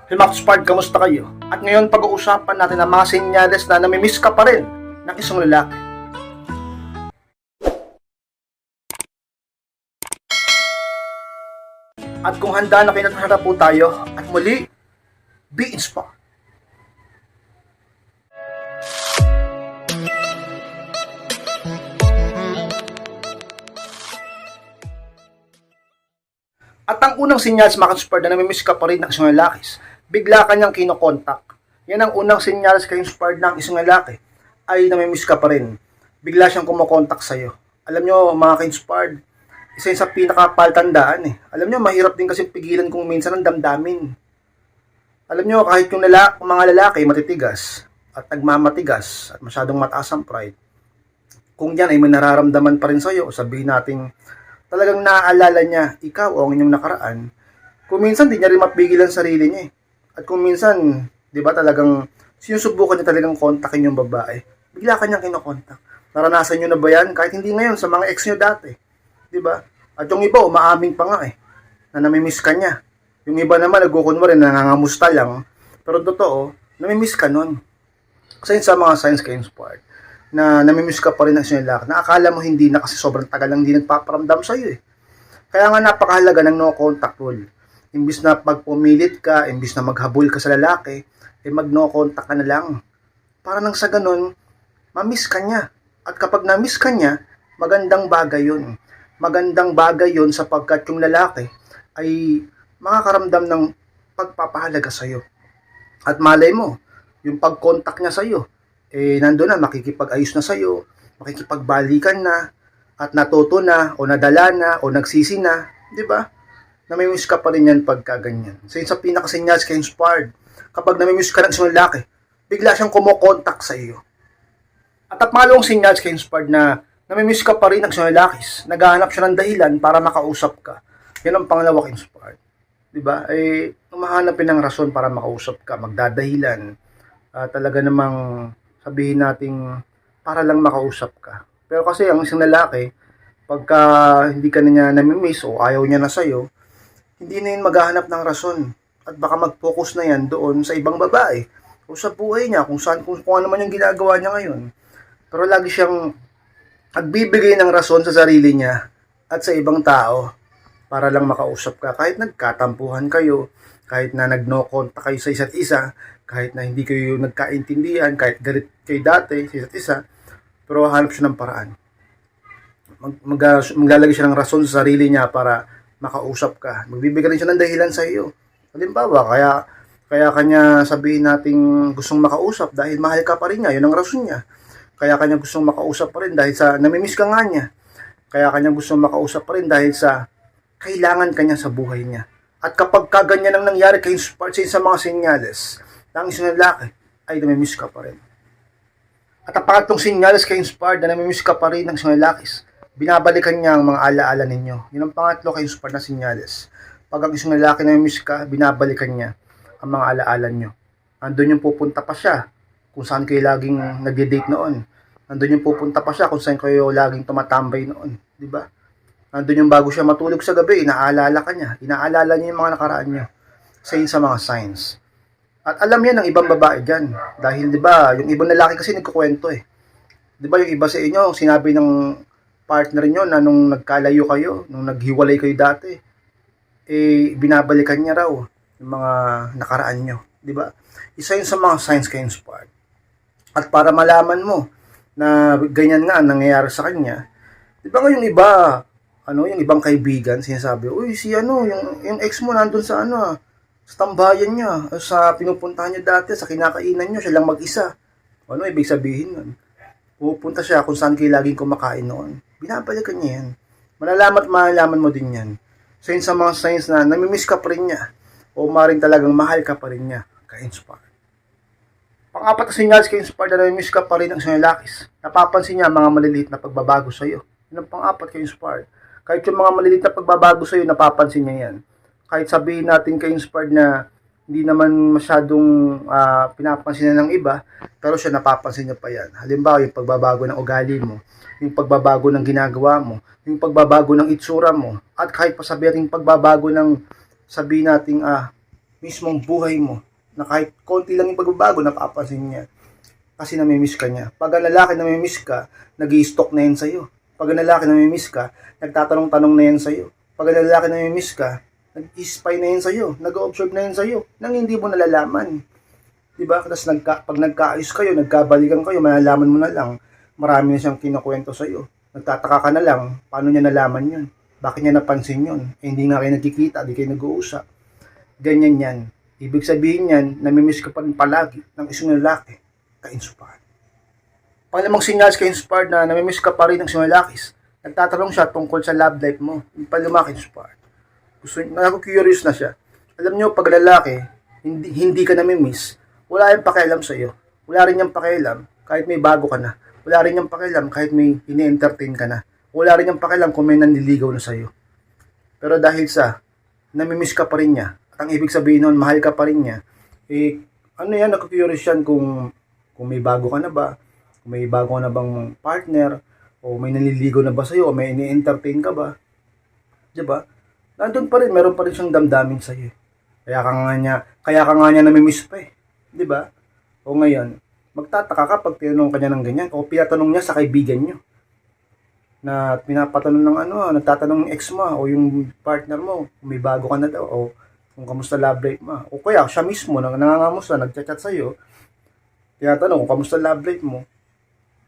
Hey Max Pard, kamusta kayo? At ngayon pag-uusapan natin ang mga senyales na namimiss ka pa rin ng isang lalaki. At kung handa na kayo, harap po tayo at muli, be inspired. At ang unang senyales mga ka-inspired na namimiss ka pa rin ng isang lalaki, bigla kanyang kinokontak. Yan ang unang senyales ka-inspired ng isang lalaki ay namimiss ka pa rin. Bigla siyang kumokontak sa'yo. Alam nyo mga ka-inspired, isa yun sa pinakapaltandaan eh. Alam nyo, mahirap din kasi pigilan kung minsan ang damdamin. Alam nyo, kahit yung mga lalaki matitigas at nagmamatigas at masyadong mataas ang pride, kung yan ay may nararamdaman pa rin sa'yo, sabihin natin talagang naaalala niya ikaw o ang inyong nakaraan, kung minsan di niya rin mapigilan sarili niya eh. At kung minsan, di ba talagang sinusubukan niya talagang kontakin yung babae, bigla kanyang kinokontak. Naranasan niyo na ba yan? Kahit hindi ngayon, sa mga ex niyo dati. Di ba? At yung iba, umaamin pa nga eh, na namimiss ka niya. Yung iba naman, nagkukunwari, nangangamusta lang. Pero totoo, namimiss ka nun. Kasi sa mga signs ka-inspired, na namimiss ka pa rin ng isang lalaki, na akala mo hindi na kasi sobrang tagal lang hindi nagpaparamdam sa'yo eh. Kaya nga napakahalaga ng no contact rule. Imbis na pagpumilit ka, imbis na maghabol ka sa lalaki, eh mag no contact ka na lang. Para nang sa ganun, mamiss ka niya. At kapag namiss ka niya, magandang bagay yun. Magandang bagay yun sapagkat yung lalaki ay makakaramdam ng pagpapahalaga sa'yo. At malay mo, yung pag-contact niya sa'yo, eh nandun na, makikipag-ayos na sa'yo, makikipagbalikan na, at natuto na, o nadala na, o nagsisi na, di ba? Namimiss ka pa rin yan pagka ganyan. So yun sa pinakasenyales ka-inspired, kapag namimiss ka ng isang lalaki, bigla siyang kumokontak sa iyo. At pangalawang senyales ka-inspired na namimiss ka pa rin ng isang lalaki, naghahanap siya ng dahilan para makausap ka. Yan ang pangalawa ka-inspired. Di ba? Eh, mahanapin ng rason para makausap ka, magdadahilan, talaga namang sabihin nating para lang makausap ka. Pero kasi ang isang lalaki, pagka hindi ka na niya namimiss o ayaw niya na sa'yo, hindi na yun maghahanap ng rason. At baka mag-focus na yan doon sa ibang babae o sa buhay niya, kung ano man yung ginagawa niya ngayon. Pero lagi siyang nagbibigay ng rason sa sarili niya at sa ibang tao para lang makausap ka. Kahit nagkatampuhan kayo, kahit na nag-no contact kayo sa isa't isa, kahit na hindi kayo nagkaintindihan, kahit galit kayo dati sa isa't isa, pero hanap siya ng paraan. Maglalagay siya ng rason sa sarili niya para makausap ka. Magbibigay rin siya ng dahilan sa iyo. Halimbawa, kaya kanya sabihin nating gustong makausap dahil mahal ka pa rin niya, yun ang rason niya. Kaya kanya gustong makausap pa rin dahil sa namimiss ka nga niya. Kaya kanya gustong makausap pa rin dahil sa kailangan kanya sa buhay niya. At kapag kaganyan ang nangyari kay sa mga senyales ng isang lalaki, ay namimiss ka pa rin. At ang pangatlong senyales ka-inspired na namimiss ka pa rin ng isang lalaki, binabalikan niya ang mga alaala ninyo. Yun ang pangatlo ka-inspired na senyales. Pag ang isang lalaki namimiss ka, binabalikan niya ang mga alaala nyo. Andun yung pupunta pa siya kung saan kayo laging nagde-date noon. Andun yung pupunta pa siya kung saan kayo laging tumatambay noon. Diba? Andun yung bago siya matulog sa gabi, inaalala ka niya. Inaalala niya yung mga nakaraan niya. Sa mga signs. At alam yan ng ibang babae dyan. Dahil di ba yung ibang lalaki kasi nagkukwento eh. Di ba yung iba sa inyo, sinabi ng partner nyo na nung nagkalayo kayo, nung naghiwalay kayo dati, eh binabalikan niya raw yung mga nakaraan nyo. Di ba? Isa yun sa mga signs ka-inspired. At para malaman mo na ganyan nga nangyayari sa kanya, di ba yung iba, yung ibang kaibigan, sinasabi, uy, yung ex mo nandun sa sa tambayan niya, sa pinupuntahan niya dati, sa kinakainan niyo, siya lang mag-isa. Ano ibig sabihin nun? Pupunta siya kung saan kayo laging kumakain noon. Binabalikan niya yan. Malalaman mo din yan. So yun sa mga signs na namimiss ka pa rin niya, o maring talagang mahal ka pa rin niya, ka-inspire. Pang-apat na sinyals ka-inspire na namimiss ka pa rin ang isang lalaki. Napapansin niya mga maliliit na pagbabago sa iyo. Yun ang pang-apat ka-inspire. Kahit yung mga maliliit na pagbabago sa iyo, napapansin niya yan. Kahit sabihin natin ka-inspired na hindi naman masyadong pinapansin na ng iba, pero siya napapansin niya pa yan. Halimbawa, yung pagbabago ng ugali mo, yung pagbabago ng ginagawa mo, yung pagbabago ng itsura mo, at kahit pa sabihin natin pagbabago ng sabihin natin mismong buhay mo, na kahit konti lang yung pagbabago, napapansin niya. Kasi namimiss ka niya. Pag ang lalaki namimiss ka, nag-i-stalk na yan sa'yo. Pag ang lalaki namimiss ka, nagtatanong-tanong na yan sa'yo. Pag ang lalaki namimiss ka, nag-spy na yan sa'yo. Nag-observe na yan sa'yo. Nang hindi mo nalalaman. Diba? Tapos pag nagkaayos kayo, nagkabalikan kayo, malalaman mo na lang, marami na siyang kinukwento sa'yo. Nagtataka ka na lang, paano niya nalaman yun? Bakit niya napansin yun? Eh, hindi nga kayo nagkikita, hindi kayo nag-uusap. Ganyan yan. Ibig sabihin yan, namimiss ka pa rin palagi ng isang lalaki, ka-inspired. Pangalamang sinyals ka-inspired na namimiss ka pa rin ng isang lalaki, nagtatanong siya tungkol sa love life mo, hindi pa lumaki-inspired. Curious na siya. Alam nyo, pag lalaki, hindi ka namimiss, wala yung pakialam sa iyo. Wala rin yung pakialam kahit may bago ka na. Wala rin yung pakialam kahit may ini-entertain ka na. Wala rin yung pakialam kung may nanliligaw na sa iyo. Pero dahil sa namimiss ka pa rin niya, at ang ibig sabihin nun, mahal ka pa rin niya, eh, ano yan, nakakurious yan kung may bago ka na ba, kung may bago ka na bang partner, o may nanliligaw na ba sa iyo, o may ini-entertain ka ba. Diba? Nandun pa rin, meron pa rin siyang damdamin sa iyo. Kaya ka nga niya namimiss pa eh. 'Di ba? O ngayon, magtataka ka pag tinanong kanya ng ganyan o pinatanong niya sa kaibigan niyo. Na pinapatanong ng nagtatanong ng ex mo o yung partner mo, kung may bago ka na daw o kung kamusta love life mo. O kaya siya mismo nangangamusta, nagchat-chat sa iyo. Tinatanong kung kamusta love life mo.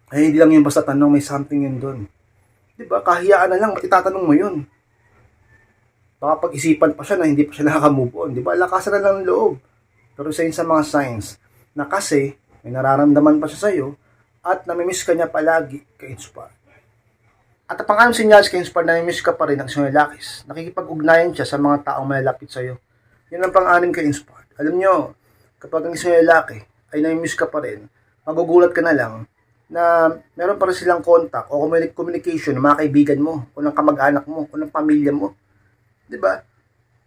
Ay hindi lang yung basta tanong, may something yun doon. 'Di ba? Kahiyaan na lang, itatanong mo yun. Baka pag-isipan pa siya na hindi pa siya nakaka-move on. 'Di ba? Lakasan na lang ng loob. Pero isa yun sa mga signs na kasi may nararamdaman pa siya sa'yo at namimiss ka niya palagi ka-inspire. At ang pangalawang sinyals ka-inspire na namimiss ka pa rin ng isang lalaki, nakikipag-ugnayan siya sa mga taong malalapit sa'yo. Yun ang pang-anim ka-inspire. Alam nyo, kapag ang isang lalaki ay namimiss ka pa rin, magugulat ka na lang na meron pa rin silang contact o communication ng mga kaibigan mo o ng kamag-anak mo o ng pamilya mo. Diba?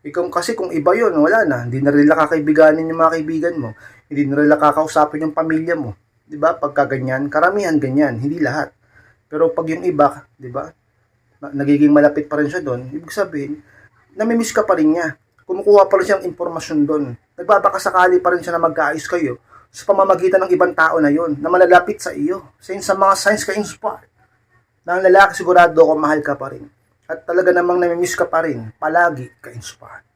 Ikaw kasi kung iba yun, wala na. Hindi na rin kakaibiganin yung mga kaibigan mo. Hindi na rin kakausapin yung pamilya mo. Diba? Pagka ganyan, karamihan ganyan. Hindi lahat. Pero pag yung iba, diba? Nagiging malapit pa rin siya doon. Ibig sabihin, namimiss ka pa rin niya. Kumukuha pa rin siyang impormasyon doon. Nagbabakasakali pa rin siya na magkaayos kayo sa pamamagitan ng ibang tao na yon na malalapit sa iyo. Sa mga signs ka-inspired na ang lalaki sigurado kung mahal ka pa rin. At talaga namang namimiss ka pa rin, palagi ka-inspired.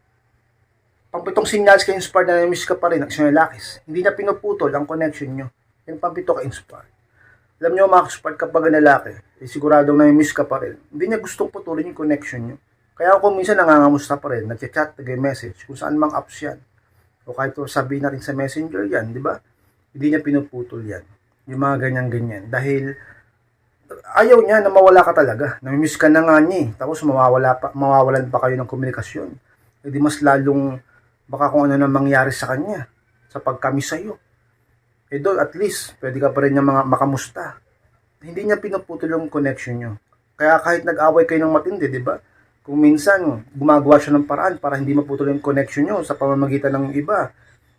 Pangpitong sinyals ka-inspired na namimiss ka pa rin ng isang lalaki, hindi niya pinuputol ang connection nyo. Yung pangpito ka-inspired. Alam nyo mga ka-inspired, kapag ang lalaki, siguradong namimiss ka pa rin, hindi niya gustong putulin yung connection nyo. Kaya kung minsan nangangamusta pa rin, nag-chat, nag-message, kung saan mang apps yan, o kahit sabihin natin sa messenger yan, di ba? Hindi niya pinuputol yan. Yung mga ganyan-ganyan. Dahil ayaw niya na mawala ka talaga. Namimiss ka na nga niya eh. Tapos mawawalan pa kayo ng komunikasyon. E di mas lalong baka kung ano na mangyari sa kanya sa pagkamiss sa'yo. Eh doon at least pwede ka pa rin niya makamusta. Hindi niya pinuputol yung connection niyo. Kaya kahit nag-away kayo ng matindi, di ba? Kung minsan gumagawa siya ng paraan para hindi maputol yung connection niyo sa pamamagitan ng iba,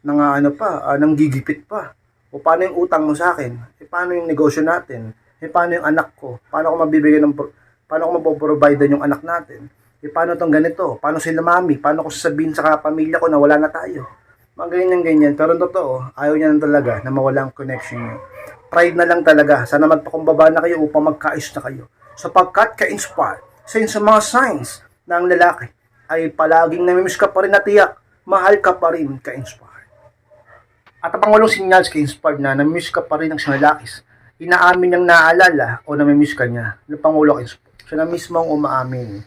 nang gigipit pa. O paano yung utang mo sa akin? E paano yung negosyo natin? Paano yung anak ko? Paano ko mapoprovide yung anak natin? Paano tong ganito? Paano sila mami? Paano ko sasabihin sa pamilya ko na wala na tayo? Mga ganyan. Pero totoo, ayaw niya na talaga na mawala ang connection niyo. Pride na lang talaga. Sana magpakumbaba na kayo upang magkaayos na kayo. Sapagkat ka-inspire sa mga signs na ang lalaki ay palaging namimiss ka pa rin na tiyak, mahal ka pa rin ka-inspire. At ang pangulong sinyals ka-inspired na namimiss ka pa rin ng isang lalaki, inaamin niyang naalala o namimiss ka niya. Yung Pangulo, siya na mismo ang umaamin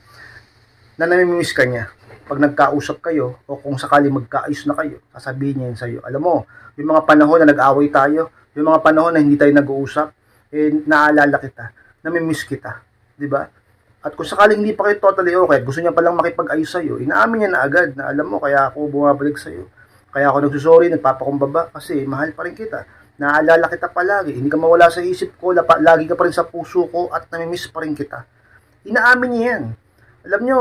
na namimiss ka niya. Pag nagkausap kayo o kung sakali magkaayos na kayo, sasabihin niya yun sa'yo. Alam mo, yung mga panahon na nag-away tayo, yung mga panahon na hindi tayo nag-uusap, naalala kita, namimiss kita. Diba? At kung sakaling hindi pa kayo totally okay, gusto niya palang makipag-ayos sa'yo, inaamin niya na agad na alam mo, kaya ako bumabalik sa'yo. Kaya ako nagsusorry, nagpapakumbaba kasi mahal pa rin kita. Naaalala kita palagi, hindi ka mawala sa isip ko, lagi ka pa rin sa puso ko at namimiss pa rin kita. Inaamin niya yan. Alam nyo,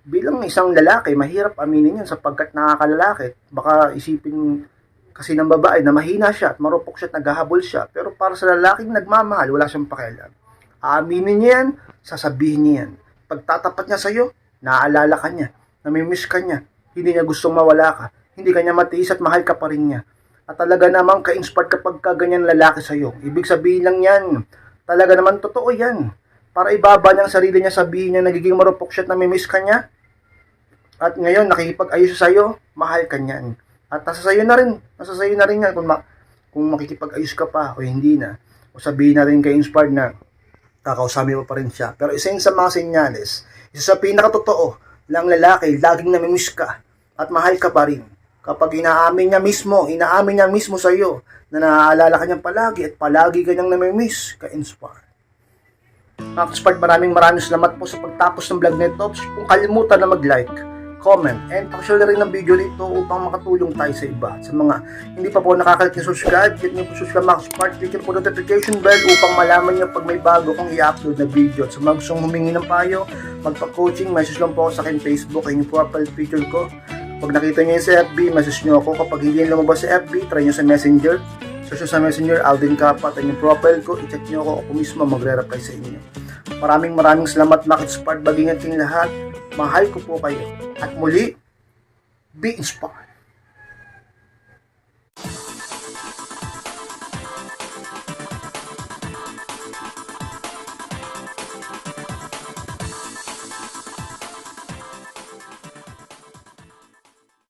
bilang isang lalaki, mahirap aminin yan sapagkat nakakalalaki. Baka isipin kasi ng babae na mahina siya at marupok siya at naghahabol siya. Pero para sa lalaking nagmamahal, wala siyang pakialam. Aaminin niya yan, sasabihin niya yan. Pagtatapat niya sa'yo, naaalala ka niya, namimiss ka niya, hindi niya gustong mawala ka. hindi ka niya matiis at mahal ka pa rin niya. At talaga namang ka-inspired kapag ka ganyan lalaki sa'yo. Ibig sabihin lang yan, talaga naman totoo yan. Para ibaba niya ang sarili niya, sabihin niya nagiging marupok siya at namimiss ka niya. At ngayon, nakikipag-ayos siya sa'yo, mahal ka niyan. At nasa sa'yo na rin yan kung makikipag-ayos ka pa o hindi na. O sabihin na rin ka-inspired na kakausami mo pa rin siya. Pero isa yun sa mga senyales, isa sa pinakatotoo lang lalaki, laging namimiss ka at mahal ka pa rin. Kapag inaamin niya mismo sa iyo na naaalala ka niyang palagi at palagi ka niyang namimiss, ka-inspired. Mga ka-inspired, maraming salamat po sa pagtapos ng vlog nito. Kung kalimutan na mag-like, comment, and pakishare rin ng video dito upang makatulong tayo sa iba. Sa mga hindi pa po nakakalik na subscribe, click niyo po subscribe mga ka-inspired, click niyo po notification bell upang malaman niyo pag may bago kong i-upload na video. At sa mga gustong humingi ng payo, magpa-coaching, message lang po ako sa akin Facebook, ay yung profile picture ko. Pag nakita niyo yung sa FB, message niyo ako. Kapag hindi niyo lumabas sa FB, try niyo sa Messenger. Search sa Messenger, Alden Kapat, at yung profile ko, i-check niyo ako mismo magre-reply sa inyo. Maraming salamat mga ka-inspired, mag-ingat kayong lahat. Mahal ko po kayo. At muli, be inspired.